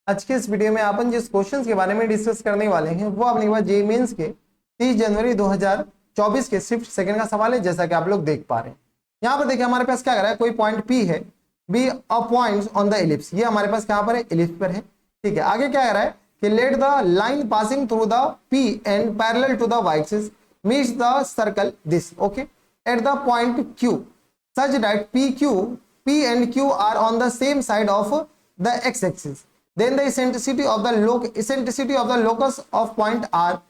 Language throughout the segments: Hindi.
आज के इस वीडियो में अपन जिस क्वेश्चंस के बारे में डिस्कस करने वाले हैं वो अपने पास जेईई मेंस के 30 जनवरी 2024 के शिफ्ट सेकंड का सवाल है, जैसा कि आप लोग देख पा रहे हैं। यहाँ पर देखिए हमारे पास क्या कर रहा है, कोई पॉइंट P है, be a point on the ellipse, ये हमारे पास कहां पर है, एलिप्स पर है। ठीक है, आगे क्या कह रहा है कि let the line passing through the P and parallel to the y axis meets the circle this, okay, at the point Q such that P and Q are on the same side of the x axis. Then the eccentricity of the locus of point R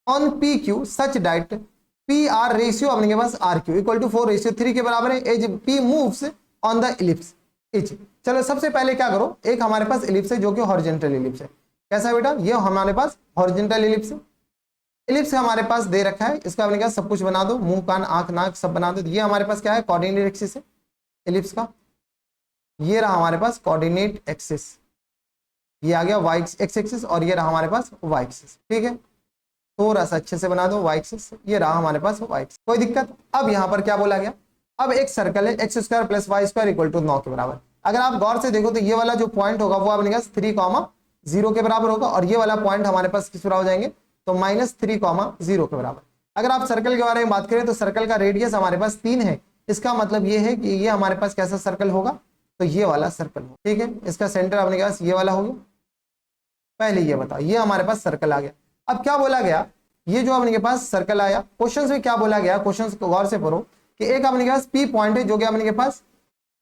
on PQ such that PR ratio अपने के पास RQ equal to 4:3 के बराबर है as P moves on the ellipse each। चलो सबसे पहले क्या करो, एक हमारे पास एलिप्स है जो कि हॉरिजॉन्टल एलिप्स है। कैसा है बेटा, ये हमारे पास हॉरिजॉन्टल एलिप्स है। एलिप्स हमारे पास दे रखा है, इसका अपने क्या सब कुछ बना दो, मुंह कान आंख नाक सब बना दो। ये हमारे पास क्या है, कोऑर्डिनेट एक्सिस है एलिप्स का। ये रहा हमारे पास कोऑर्डिनेट एक्सिस, ये आ गया y एक्स एक्सिस और ये रहा हमारे पास y एक्सिस। ठीक है, थोड़ा सा अच्छे से बना दो y एक्सिस, ये रहा हमारे पास y एक्सिस, कोई दिक्कत। अब यहाँ पर क्या बोला गया, अब एक सर्कल है x square plus Y square equal to 9 के बराबर। अगर आप गौर से देखो तो ये वाला जो पॉइंट होगा वो अपने पास 3,0 के बराबर होगा और ये वाला पॉइंट हमारे पास किस बराबर हो जाएंगे, तो -3,0 के बराबर। अगर आप सर्कल के बारे में बात करें तो सर्कल का रेडियस हमारे पास 3 है, इसका मतलब ये है कि ये हमारे पास कैसा सर्कल होगा, तो ये वाला सर्कल हो। ठीक है, इसका सेंटर अपने पास ये वाला हो गया। पहले ये बताओ, ये हमारे पास सर्कल आ गया। अब क्या बोला गया, ये जो अपने के पास सर्कल आया, क्वेश्चन में क्या बोला गया, क्वेश्चन को गौर से पढ़ो कि एक अपने के पास P पॉइंट है जो कि अपने के पास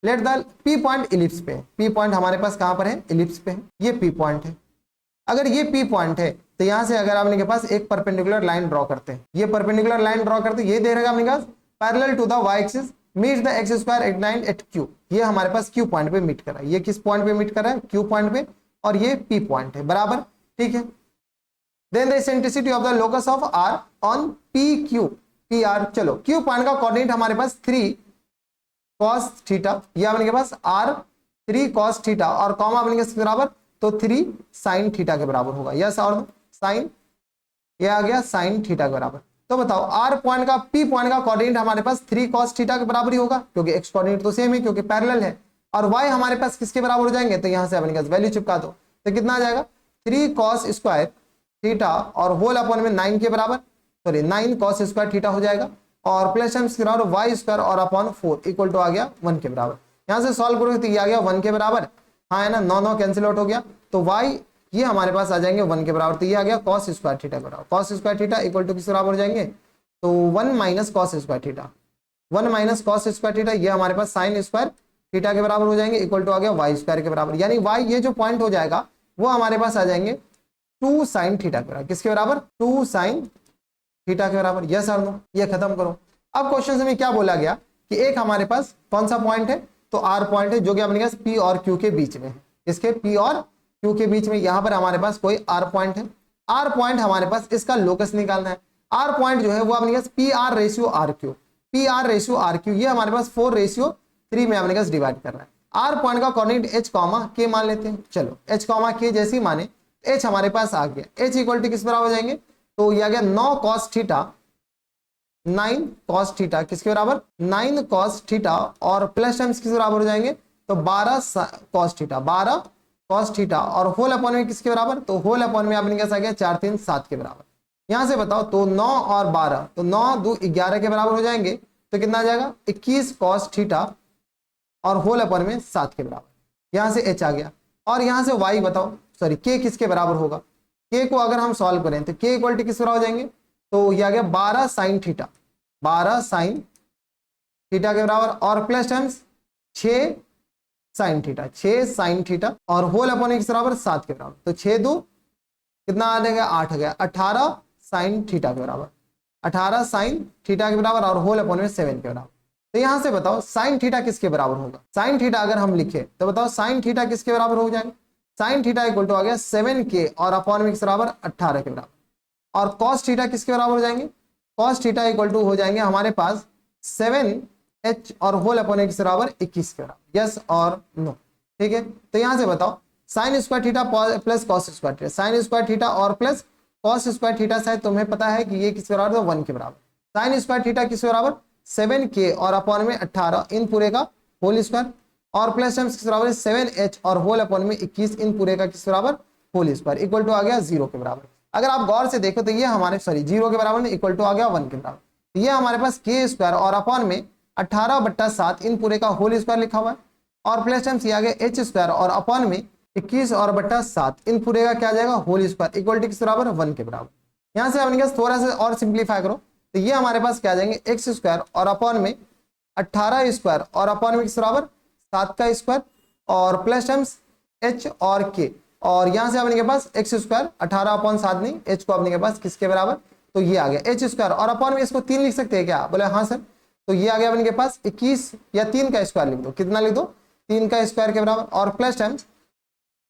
let the P point ellipse पे है। P पॉइंट हमारे पास कहां पर है, इलिप्स पे है, ये P पॉइंट है। अगर ये P पॉइंट है तो यहां से अगर अपने के पास एक परपेंडिकुलर लाइन ड्रॉ करते हैं, ये परपेंडिकुलर लाइन ड्रॉ करते हैं, ये दे रहेगा अपने पास parallel to the y axis meet the x square at 9 at Q। ये हमारे पास Q पॉइंट पे मीट कर रहा है, ये किस पॉइंट पे मीट कर रहा है, Q पॉइंट पे, और ये P पॉइंट है बराबर। ठीक है, then the eccentricity of the locus of R on PQ PR। चलो Q पॉइंट का कोऑर्डिनेट हमारे पास 3 cos थीटा, ये अपने के पास R 3 cos थीटा और कॉमा अपने के बराबर तो 3 sin थीटा के बराबर होगा। यस और साइन, ये आ गया sin थीटा के बराबर। तो बताओ R पॉइंट का P पॉइंट का कोऑर्डिनेट हमारे पास 3 cos थीटा के बराबर ही होगा क्योंकि x कोऑर्डिनेट तो सेम है क्योंकि पैरेलल है, और y हमारे पास किसके बराबर हो जाएंगे, तो यहां से अपने पास वैल्यू चिपका दो तो कितना आ जाएगा 3 cos स्क्वायर थीटा और होल अपॉन में 9 के बराबर, सॉरी 9 cos स्क्वायर थीटा हो जाएगा और प्लस m के बराबर y स्क्वायर और अपॉन 4 इक्वल टू आ गया 1 के बराबर। यहां से सॉल्व करोगे तो ये आ गया 1 के बराबर, हाँ है ना, 9 कैंसिल आउट हो गया तो y ये हमारे पास आ जाएंगे 1 के बराबर, तो ये आ गया cos स्क्वायर थीटा के बराबर। cos square theta equal to किस बराबर हो जाएंगे, तो 1 minus cos square theta, 1 minus cos square theta, ये हमारे पास sin स्क्वायर थीटा के बराबर हो जाएंगे इक्वल टू आ गया y स्क्वायर के बराबर। यानी y ये जो पॉइंट हो जाएगा वो हमारे पास आ जाएंगे 2 sin थीटा के बराबर, किसके बराबर, 2 sin थीटा के बराबर। यस और नो, ये खत्म करो। अब क्वेश्चन में क्या बोला गया कि एक हमारे पास कौन सा पॉइंट है, तो R पॉइंट है जो कि अपने पास P और Q के बीच में है, इसके P और Q के बीच में यहां पर हमारे पास कोई R पॉइंट है। R पॉइंट हमारे पास इसका लोकस निकालना है। R पॉइंट जो है वो अपने पास PR ratio RQ, PR ratio RQ, ये हमारे पास 4:3 में अपने पास डिवाइड कर रहा है। R पॉइंट का कोऑर्डिनेट H कॉमा K मान लेते हैं। चलो H कॉमा K जैसी माने, H हमारे पास आ गया, H इक्वल टू किस बराबर हो जाएंगे, तो ये आ गया 9 cos थीटा, 9 cos थीटा किसके बराबर, 9 cos थीटा और प्लस m किसके बराबर हो जाएंगे, तो 12 cos थीटा, 12 cos थीटा और होल अपॉन में किसके बराबर, तो होल अपॉन में अपने कैसा आ गया 4 3 7 के बराबर। यहां से बताओ तो 9 और 12, तो 9 2 11 के बराबर हो जाएंगे, तो कितना आ जाएगा 21 cos थीटा और होल अपॉन में 7 के बराबर। यहां से h आ गया और यहां से y बताओ, सॉरी k किसके बराबर होगा, k को अगर हम सॉल्व करें तो k इक्वल टू किस बराबर हो जाएंगे, तो ये आ गया 12 sin थीटा, 12 sin थीटा के बराबर और plus times 6 sin theta, 6 sin theta और होल अपॉन किस बराबर 7 के बराबर, तो 6 2 कितना आ जाएगा 8 आ गया, 18 sin थीटा के बराबर, 18 sin थीटा के बराबर और होल अपॉन में 7 के बराबर। तो यहां से बताओ sin थीटा किसके बराबर होगा, sin थीटा अगर हम लिखे तो बताओ sin थीटा किसके बराबर हो जाएगा, sin थीटा इक्वल टू आ गया 7k और अपॉन में किस बराबर 18 के बराबर, और cos थीटा किसके बराबर हो जाएंगे, cos थीटा इक्वल टू हो जाएंगे हमारे पास 7h और होल अपॉन किस बराबर 21 के बराबर। यस और नो, ठीक है। तो यहां से बताओ sin square theta plus cos square theta, sin square theta और प्लस cos स्क्वायर थीटा शायद तुम्हें पता है कि ये किसके बराबर, तो 1 के बराबर। sin स्क्वायर थीटा किसके बराबर 7k और अपॉन में 18 इन पूरे का होल स्क्वायर, और प्लस टर्म्स किस बराबर है 7h और होल अपॉन में 21 इन पूरे का किस बराबर होल स्क्वायर इक्वल टू आ गया 0 के बराबर। अगर आप गौर से देखो तो ये हमारे 0 के बराबर में इक्वल टू आ गया 1 के बराबर। तो ये हमारे पास के स्क्वायर और अपॉन में 18/7 इन पूरे का होल स्क्वायर लिखा हुआ है और प्लस टर्म्स ये आ गया h स्क्वायर और अपॉन में 21 और बट्टा 7 इन पूरे का क्या आ जाएगा होल स्क्वायर इक्वल टू किस बराबर 1 के बराबर। यहाँ से अपने पास थोड़ा सा और सिंप्लीफाई करो तो ये हमारे पास क्या आ जाएंगे x स्क्वायर और अपॉन में 18 स्क्वायर और अपॉन में किस बराबर 7 का स्क्वायर और प्लस टर्म्स h और k और यहाँ से अपने के पास x स्क्वायर 18/7 नहीं h को अपने के पास किसके बराबर तो ये आ गया h स्क्वायर और अपॉन में इसको 3 लिख सकते हैं क्या बोले हाँ सर। तो ये आ गया अपने के पास 21 या 3 का स्क्वायर लिख दो कितना लिख दो 3 का स्क्वायर के बराबर और प्लस टाइम्स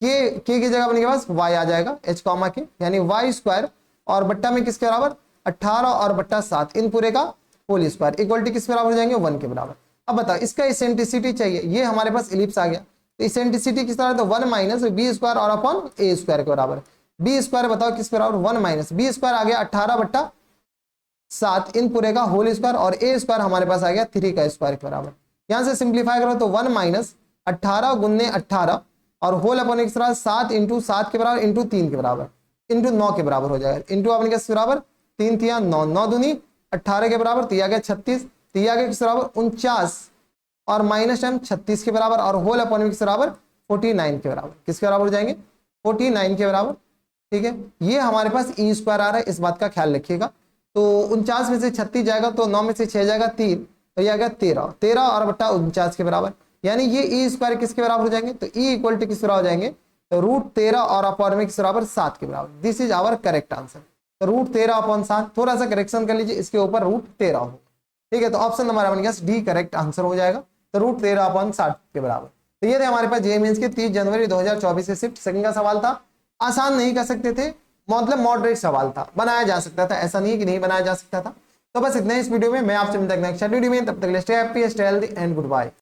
के की जगह अपने के पास y आ जाएगा h कॉमा के यानी y स्क्वायर और बट्टा में किसके बराबर 18 और बट्टा 7 इन पूरे का होल स्क्वायर इक्वल टू किसके बराबर हो जाएंगे 1 के बराबर। अब बताओ इसका इसेंट्रिसिटी चाहिए ये हमारे पास इलिप्स आ गया तो इसेंट्रिसिटी किस तरह तो 1 माइनस बी स्क्वायर और अपॉन ए स्क्वायर के बराबर। बी स्क्वायर बताओ किस बराबर 1 माइनस बी स्क्वायर आ गया 18/7 इन पूरे का होल स्क्वायर और ए स्क्वायर हमारे पास आ गया 3 का स्क्वायर के बराबर। यहां से सिंप्लीफाई करो तो 1 माइनस 18 गुने 18 और होल अपॉन एक 7 इंटू 7 के बराबर इंटू 3 के बराबर इंटू 9 के बराबर हो जाएगा इंटू अपने किस बराबर 3 तिया 9 9 दूनी 18 के बराबर तो आ गया 36 तो आ गया किस बराबर 49 और माइनस टाइम 36 के बराबर और होल अपॉन किस बराबर 49 के बराबर किसके बराबर हो जाएंगे 49 के बराबर। ठीक है ये हमारे पास ई स्क्वायर आ रहा है इस बात का ख्याल रखिएगा। तो 49 में से 36 जाएगा तो 9 में से 6 जाएगा 3 तो ये आ गया 13 और बट्टा 49 के बराबर यानी ये ई स्क्वायर किसके बराबर हो जाएंगे तो ई इक्वल टू किस बराबर हो जाएंगे तो √13 और अपॉन में किस बराबर 7 के बराबर। This is our correct answer. तो √13/7 थोड़ा सा करेक्शन कर लीजिए इसके ऊपर √13 हो। ठीक है तो ऑप्शन नंबर अपने पास डी करेक्ट आंसर हो जाएगा तो √13/7 के बराबर। तो ये थे हमारे पास जेईई मेंस के 30 जनवरी 2024 से शिफ्ट सेकंड का सवाल था। आसान नहीं कर सकते थे मतलब मॉडरेट सवाल था बनाया जा सकता था ऐसा नहीं कि नहीं बनाया जा सकता था। तो बस इतना इस वीडियो में मैं आपसे मिलता हूं नेक्स्ट वीडियो में तब तक के लिए stay happy stay healthy and good bye.